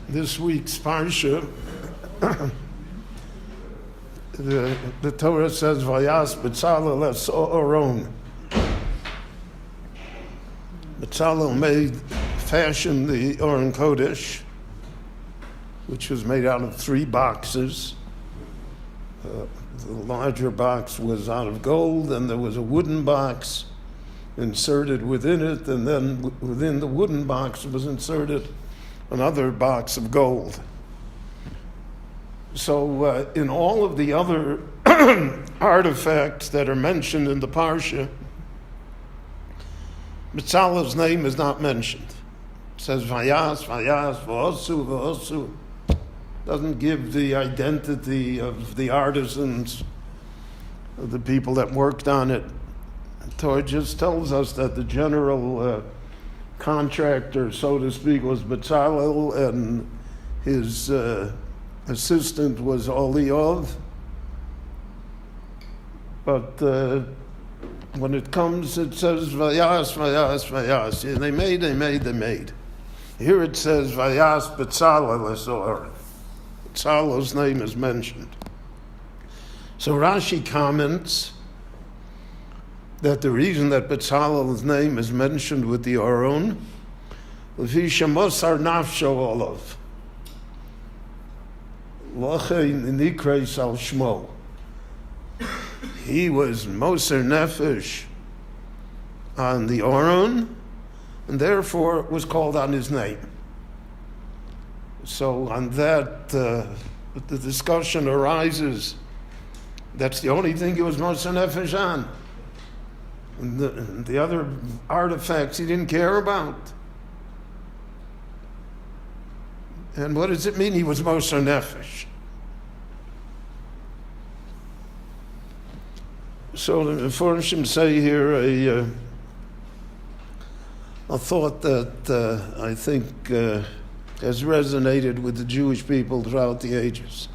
This week's parsha, the Torah says, "Vayas betzalel es Aron." Betzalel fashioned the Aron kodesh, which was made out of 3 boxes. The larger box was out of gold, and there was a wooden box inserted within it, and then within the wooden box was inserted another box of gold. So in all of the other artifacts that are mentioned in the Parsha, Betzalel's name is not mentioned. It says Vayas, V'osu, V'osu. Doesn't give the identity of the artisans, of the people that worked on it. The Torah just tells us that the general contractor, so to speak, was Betzalel, and his assistant was Oliov. But when it comes, it says Vayas, Vayas, Vayas. They made. Here it says Vayas Betzalel es Aron. Betzalel's name is mentioned. So Rashi comments that the reason that Betzalel's name is mentioned with the Aron, Lefi shemosar nafsho olav, Lochein nikreis al shmo. He was moser nefesh on the Aron, and therefore was called on his name. So on that, the discussion arises. That's the only thing he was moser nefesh on. And the other artifacts he didn't care about. And what does it mean he was moser nefesh? So the Meforshim say here a thought that I think has resonated with the Jewish people throughout the ages.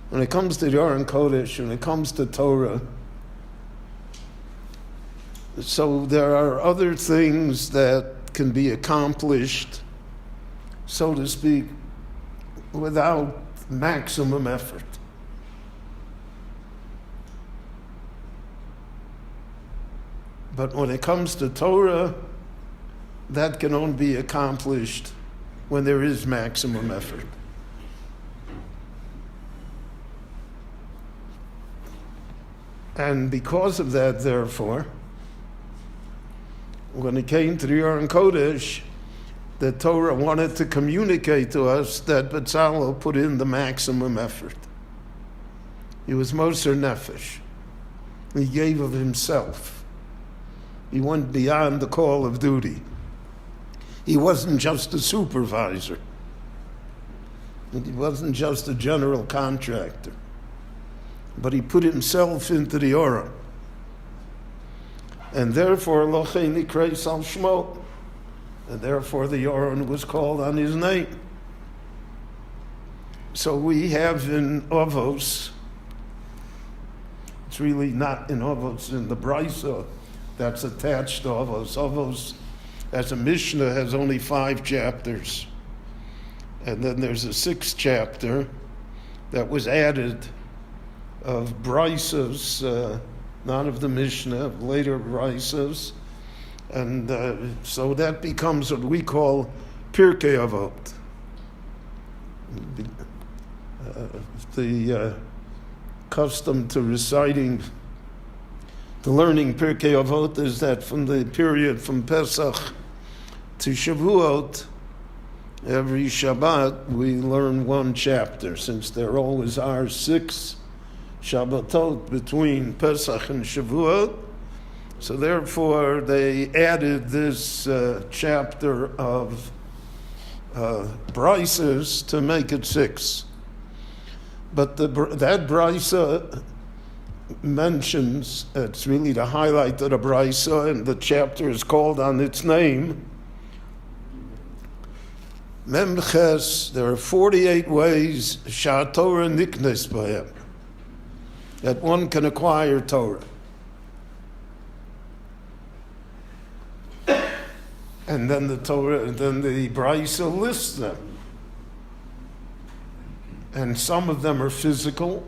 When it comes to the Aron Kodesh, when it comes to Torah, so there are other things that can be accomplished, so to speak, without maximum effort. But when it comes to Torah, that can only be accomplished when there is maximum effort. And because of that, therefore, when it came to the Aron Kodesh, the Torah wanted to communicate to us that Betzalel put in the maximum effort. He was moser nefesh. He gave of himself. He went beyond the call of duty. He wasn't just a supervisor. He wasn't just a general contractor. But he put himself into the Aron. And therefore, Lochei nikreis al shmo. And therefore, the Aron was called on his name. So we have in Avos, it's really not in Avos, in the Brisa that's attached to Avos. Avos, as a Mishnah, has only 5 chapters. And then there's a 6th chapter that was added of Brisas, not of the Mishnah, later Brisas. And so that becomes what we call Pirkei Avot. The custom to reciting, to learning Pirkei Avot is that from the period from Pesach to Shavuot, every Shabbat we learn 1 chapter, since there always are 6 Shabbatot between Pesach and Shavuot. So therefore, they added this chapter of Brisas to make it 6. But that Brisa mentions, it's really the highlight of the Brisa, and the chapter is called on its name. Memches, there are 48 ways Torah niknes b'hem, that one can acquire Torah. And then the Torah, then the Brisa lists them. And some of them are physical.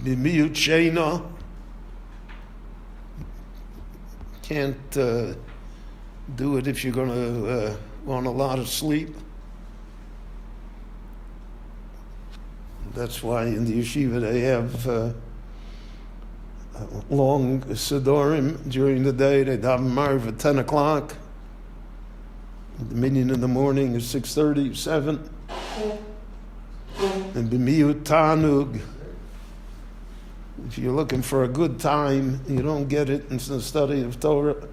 B'miyut sheina. Can't do it if you're going to want a lot of sleep. That's why in the yeshiva they have long sidorim during the day. They daven Marv at 10 o'clock. The minyan in the morning is 6:30, 7. And b'miyut tanug. If you're looking for a good time, you don't get it in the study of Torah.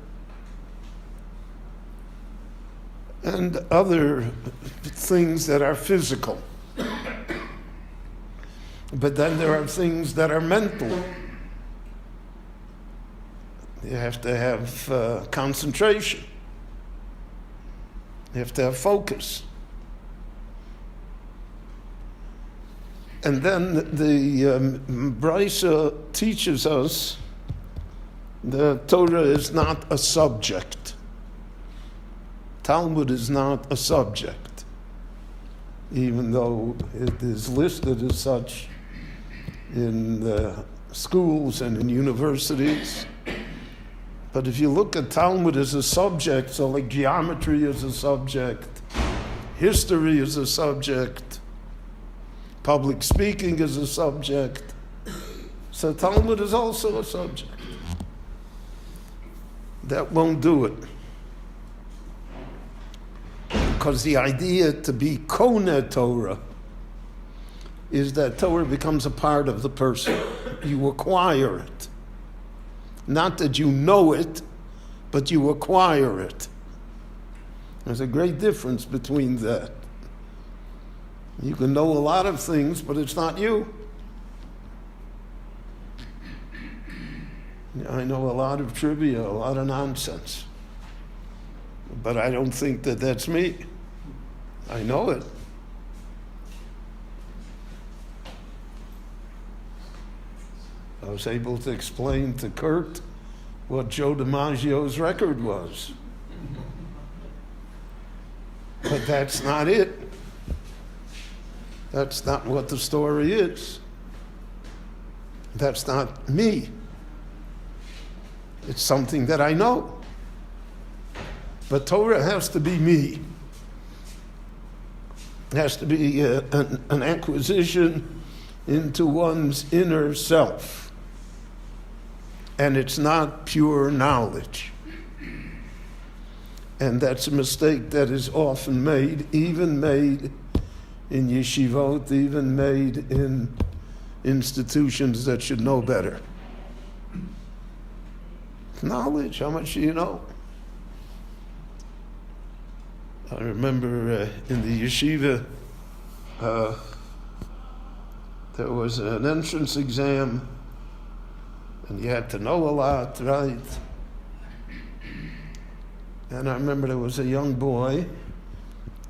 And other things that are physical. But then there are things that are mental. You have to have concentration. You have to have focus. And then the Brisa teaches us that Torah is not a subject. Talmud is not a subject, even though it is listed as such in schools and in universities. But if you look at Talmud as a subject, so like geometry is a subject, history is a subject, public speaking is a subject, so Talmud is also a subject. That won't do it. Because the idea to be koneh Torah is that Torah becomes a part of the person. You acquire it. Not that you know it, but you acquire it. There's a great difference between that. You can know a lot of things, but it's not you. I know a lot of trivia, a lot of nonsense. But I don't think that that's me. I know it. I was able to explain to Kurt what Joe DiMaggio's record was. But that's not it. That's not what the story is. That's not me. It's something that I know. But Torah has to be me. It has to be an acquisition into one's inner self. And it's not pure knowledge. And that's a mistake that is often made, even made in yeshivot, even made in institutions that should know better. Knowledge, how much do you know? I remember in the yeshiva, there was an entrance exam, and you had to know a lot, right? And I remember there was a young boy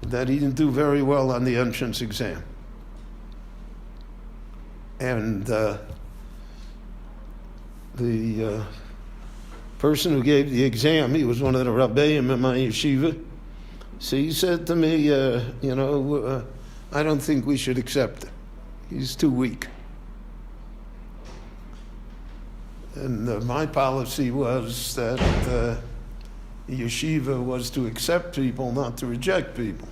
that he didn't do very well on the entrance exam. And the person who gave the exam, he was one of the rabbeim in my yeshiva. So he said to me, I don't think we should accept him. He's too weak. And my policy was that yeshiva was to accept people, not to reject people.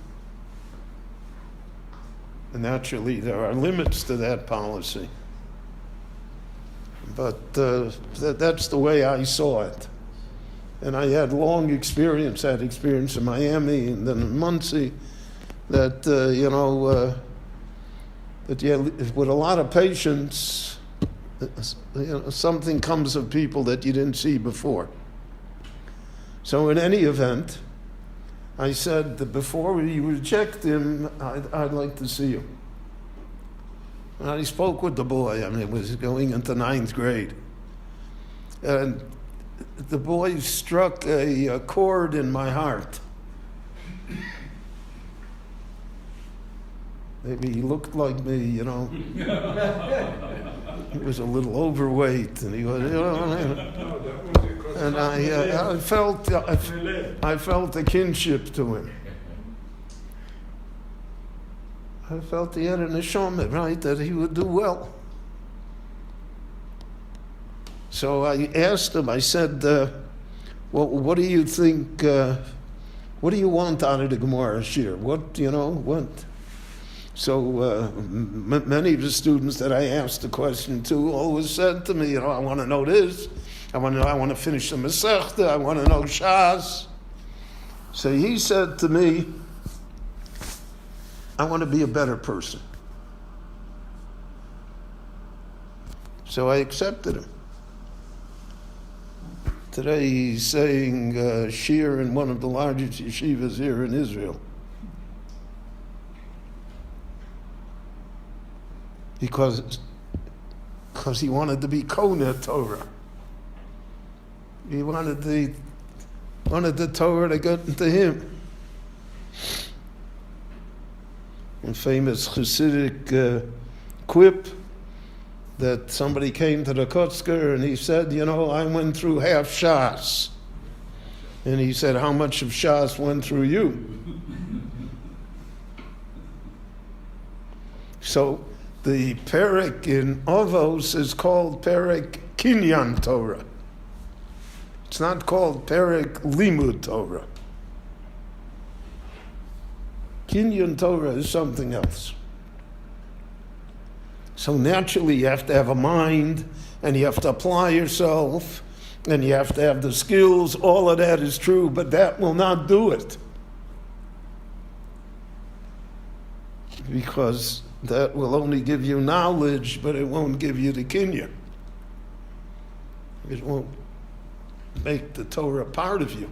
And naturally, there are limits to that policy. But that's the way I saw it. And I had long experience. I had experience in Miami and then in Muncie. That, with a lot of patience, something comes of people that you didn't see before. So in any event, I said that before we reject him, I'd like to see him. And I spoke with the boy. I mean, it was going into 9th grade. And the boy struck a chord in my heart. Maybe he looked like me, He was a little overweight, and he was, No, that was And I felt a kinship to him. I felt he had an neshama, right, that he would do well. So I asked him, I said, well, what do you think, what do you want out of the Gemara Shir? What? So many of the students that I asked the question to always said to me, I want to know this. I want to finish the Masechta. I want to know Shas. So he said to me, I want to be a better person. So I accepted him. Today he's saying Shir in one of the largest yeshivas here in Israel. Because he wanted to be Koneh Torah. He wanted the Torah to get into him. A famous Hasidic quip that somebody came to the Kotzker and he said, I went through half Shas. And he said, how much of Shas went through you? So the Perek in Avos is called Perek Kinyan Torah. It's not called Perek Limud Torah. Kinyan Torah is something else. So naturally you have to have a mind, and you have to apply yourself, and you have to have the skills. All of that is true, but that will not do it. Because that will only give you knowledge, but it won't give you the kinyan. It won't make the Torah part of you.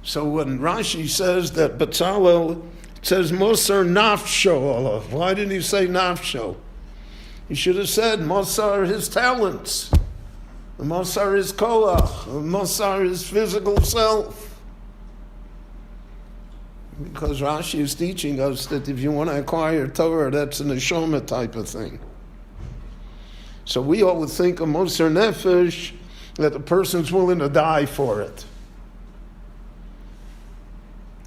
So when Rashi says that betzalel, it says Mosar nafsho olav. Why didn't he say nafsho? He should have said Mosar his talents, Mosar his koach, Mosar his physical self. Because Rashi is teaching us that if you want to acquire Torah, that's an neshama type of thing. So we all would think of Mosar Nefesh, that the person's willing to die for it.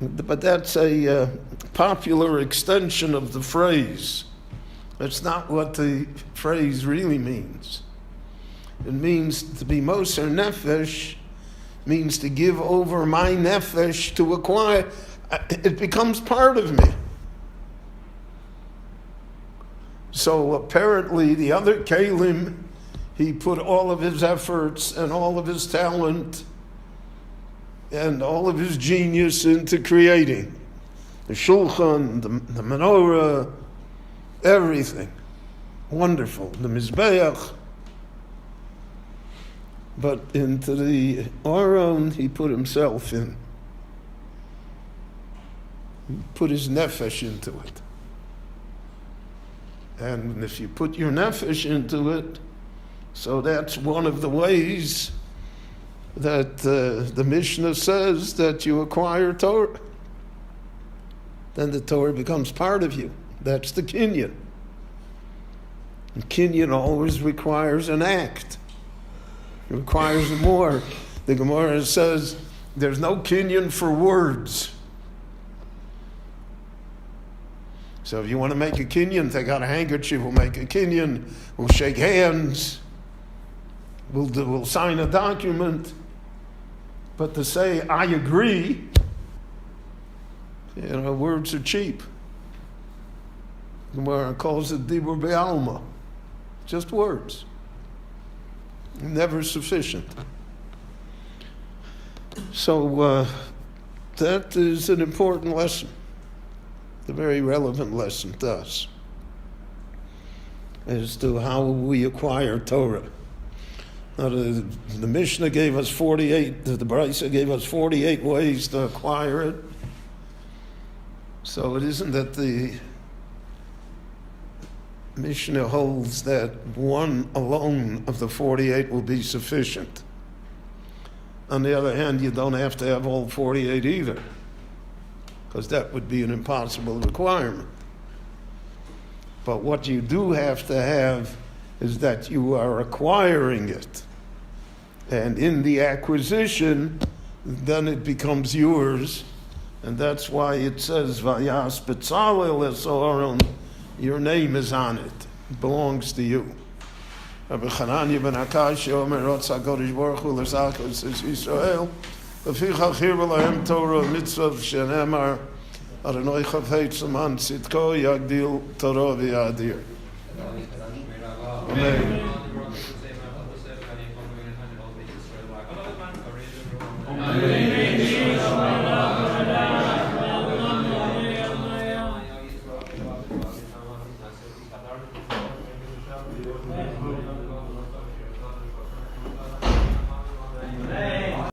But that's a popular extension of the phrase. That's not what the phrase really means. It means to be Mosar Nefesh, means to give over my Nefesh to acquire. It becomes part of me. So apparently the other Kalim, he put all of his efforts and all of his talent and all of his genius into creating the shulchan, the menorah, everything. Wonderful. The mizbeach. But into the Aron, he put himself in. He put his nefesh into it. And if you put your nefesh into it, so that's one of the ways that the Mishnah says that you acquire Torah. Then the Torah becomes part of you. That's the kinyan. And kinyan always requires an act. It requires more. The Gemara says there's no kinyan for words. So if you want to make a kinyan, take out a handkerchief, we'll make a kinyan, we'll shake hands, we'll sign a document. But to say, I agree, words are cheap. The Gemara calls it dibur be'alma. Just words. Never sufficient. So that is an important lesson. A very relevant lesson to us as to how we acquire Torah. Now, the Mishnah gave us 48, the Brisa gave us 48 ways to acquire it. So it isn't that the Mishnah holds that one alone of the 48 will be sufficient. On the other hand, you don't have to have all 48 either, because that would be an impossible requirement. But what you do have to have is that you are acquiring it. And in the acquisition, then it becomes yours. And that's why it says, Vayas betzalel es Aron, your name is on it. It belongs to you. Rabbi Chananya ben Akash, Omer Rotza Kodesh Baruch Hu L'Zachar, says Yisrael, V'fichach hir v'lahem Torah mitzvah shenemar, Adonai chafetz l'man tzidko yagdil Torah v'yadir. Amen.